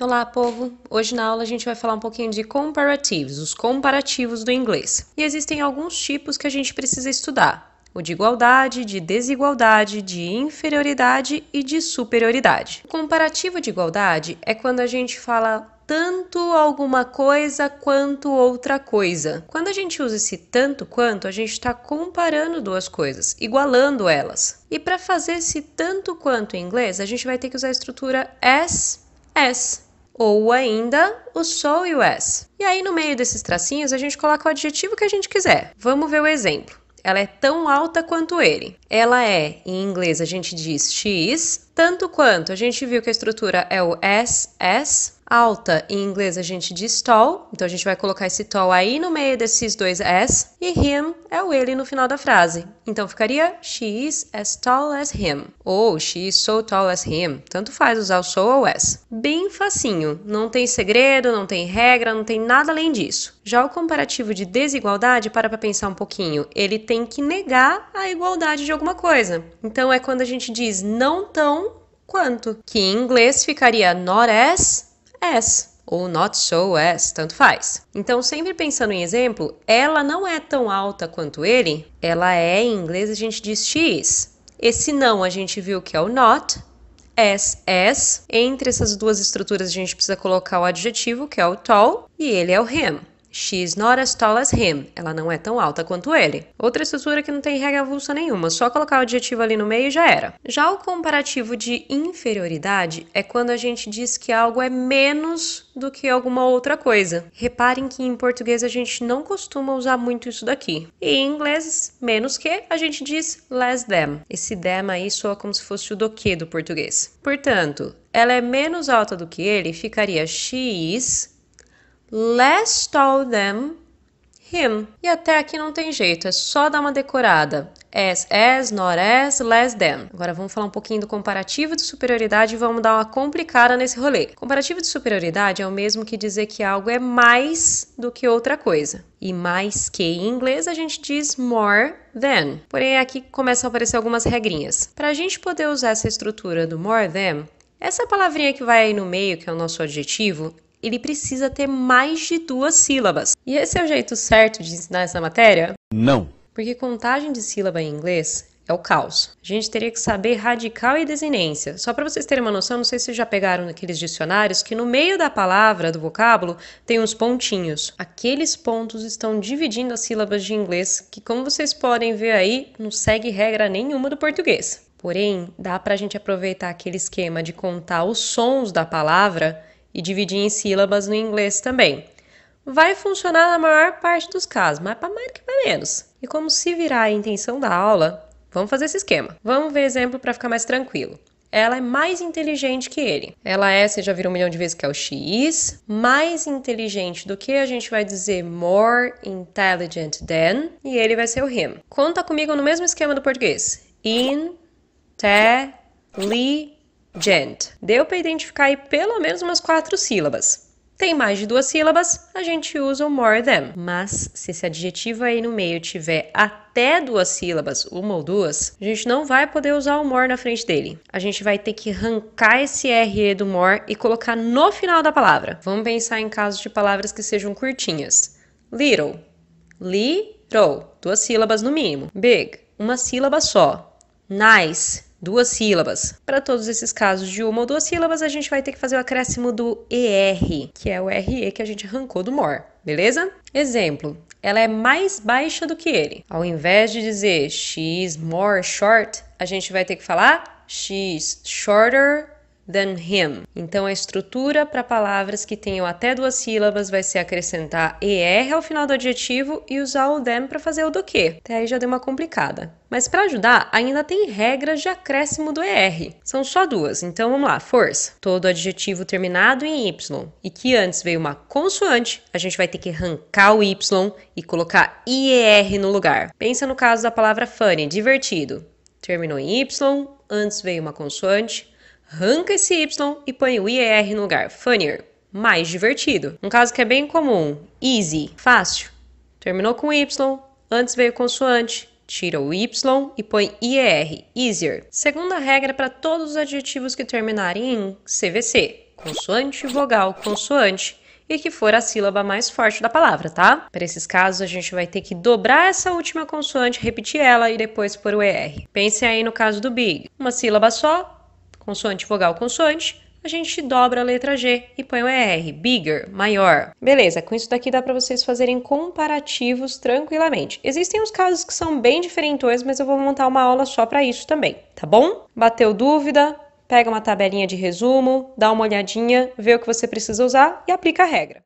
Olá, povo! Hoje na aula a gente vai falar um pouquinho de comparatives, os comparativos do inglês. E existem alguns tipos que a gente precisa estudar. O de igualdade, de desigualdade, de inferioridade e de superioridade. O comparativo de igualdade é quando a gente fala tanto alguma coisa quanto outra coisa. Quando a gente usa esse tanto quanto, a gente está comparando duas coisas, igualando elas. E para fazer esse tanto quanto em inglês, a gente vai ter que usar a estrutura as. Ou ainda o so e o as. E aí no meio desses tracinhos a gente coloca o adjetivo que a gente quiser. Vamos ver o exemplo. Ela é tão alta quanto ele. Ela é, em inglês a gente diz she is, tanto quanto a gente viu que a estrutura é o as. Alta, em inglês a gente diz tall, então a gente vai colocar esse tall aí no meio desses dois as, e him é o ele no final da frase. Então ficaria she is as tall as him, ou she is so tall as him, tanto faz usar o so ou as. Bem facinho, não tem segredo, não tem regra, não tem nada além disso. Já o comparativo de desigualdade, para pensar um pouquinho, ele tem que negar a igualdade de alguma coisa. Então é quando a gente diz não tão quanto, que em inglês ficaria not as ou not so as, tanto faz. Então, sempre pensando em exemplo, ela não é tão alta quanto ele, ela é, em inglês a gente diz she is. Esse não a gente viu que é o not, as. Entre essas duas estruturas a gente precisa colocar o adjetivo, que é o tall, e ele é o him. She is not as tall as him. Ela não é tão alta quanto ele. Outra estrutura que não tem regra avulsa nenhuma, só colocar o adjetivo ali no meio e já era. Já o comparativo de inferioridade é quando a gente diz que algo é menos do que alguma outra coisa. Reparem que em português a gente não costuma usar muito isso daqui. E em inglês, menos que, a gente diz less than. Esse than aí soa como se fosse o do que do português. Portanto, ela é menos alta do que ele, ficaria she is less tall than him. E até aqui não tem jeito, é só dar uma decorada. As, not as, less than. Agora vamos falar um pouquinho do comparativo de superioridade e vamos dar uma complicada nesse rolê. Comparativo de superioridade é o mesmo que dizer que algo é mais do que outra coisa. E mais que em inglês a gente diz more than. Porém aqui começam a aparecer algumas regrinhas. Para a gente poder usar essa estrutura do more than, essa palavrinha que vai aí no meio, que é o nosso adjetivo, ele precisa ter mais de 2 sílabas. E esse é o jeito certo de ensinar essa matéria? Não. Porque contagem de sílaba em inglês é o caos. A gente teria que saber radical e desinência. Só para vocês terem uma noção, não sei se vocês já pegaram naqueles dicionários que no meio da palavra, do vocábulo, tem uns pontinhos. Aqueles pontos estão dividindo as sílabas de inglês, que como vocês podem ver aí, não segue regra nenhuma do português. Porém, dá para a gente aproveitar aquele esquema de contar os sons da palavra e dividir em sílabas no inglês também. Vai funcionar na maior parte dos casos, mas para mais que para menos. E como se virar a intenção da aula, vamos fazer esse esquema. Vamos ver exemplo para ficar mais tranquilo. Ela é mais inteligente que ele. Ela é, você já viu 1 milhão de vezes que é o she is, mais inteligente do que a gente vai dizer more intelligent than, e ele vai ser o him. Conta comigo no mesmo esquema do português. Intelligent. Deu para identificar aí pelo menos umas 4 sílabas. Tem mais de 2 sílabas, a gente usa o more than. Mas se esse adjetivo aí no meio tiver até 2 sílabas, uma ou duas, a gente não vai poder usar o more na frente dele. A gente vai ter que arrancar esse RE do more e colocar no final da palavra. Vamos pensar em casos de palavras que sejam curtinhas. Little. 2 sílabas no mínimo. Big. 1 sílaba só. Nice. 2 sílabas. Para todos esses casos de 1 ou 2 sílabas, a gente vai ter que fazer o acréscimo do ER, que é o RE que a gente arrancou do more, beleza? Exemplo, ela é mais baixa do que ele. Ao invés de dizer she's more short, a gente vai ter que falar she's shorter than him. Então, a estrutura para palavras que tenham até 2 sílabas vai ser acrescentar ER ao final do adjetivo e usar o than para fazer o do que. Até aí já deu uma complicada. Mas para ajudar, ainda tem regras de acréscimo do ER. São só 2, então vamos lá, força. Todo adjetivo terminado em Y e que antes veio uma consoante, a gente vai ter que arrancar o Y e colocar IER no lugar. Pensa no caso da palavra funny, divertido. Terminou em Y, antes veio uma consoante, arranca esse Y e põe o IER no lugar. Funnier, mais divertido. Um caso que é bem comum, easy, fácil. Terminou com Y, antes veio consoante, tira o Y e põe IER, easier. Segunda regra para todos os adjetivos que terminarem em CVC. consoante, vogal, consoante, e que for a sílaba mais forte da palavra, tá? Para esses casos, a gente vai ter que dobrar essa última consoante, repetir ela e depois pôr o ER. Pense aí no caso do big. Uma sílaba só, consoante, vogal, consoante, a gente dobra a letra G e põe o ER, bigger, maior. Beleza, com isso daqui dá para vocês fazerem comparativos tranquilamente. Existem os casos que são bem diferentões, mas eu vou montar uma aula só para isso também, tá bom? Bateu dúvida? Pega uma tabelinha de resumo, dá uma olhadinha, vê o que você precisa usar e aplica a regra.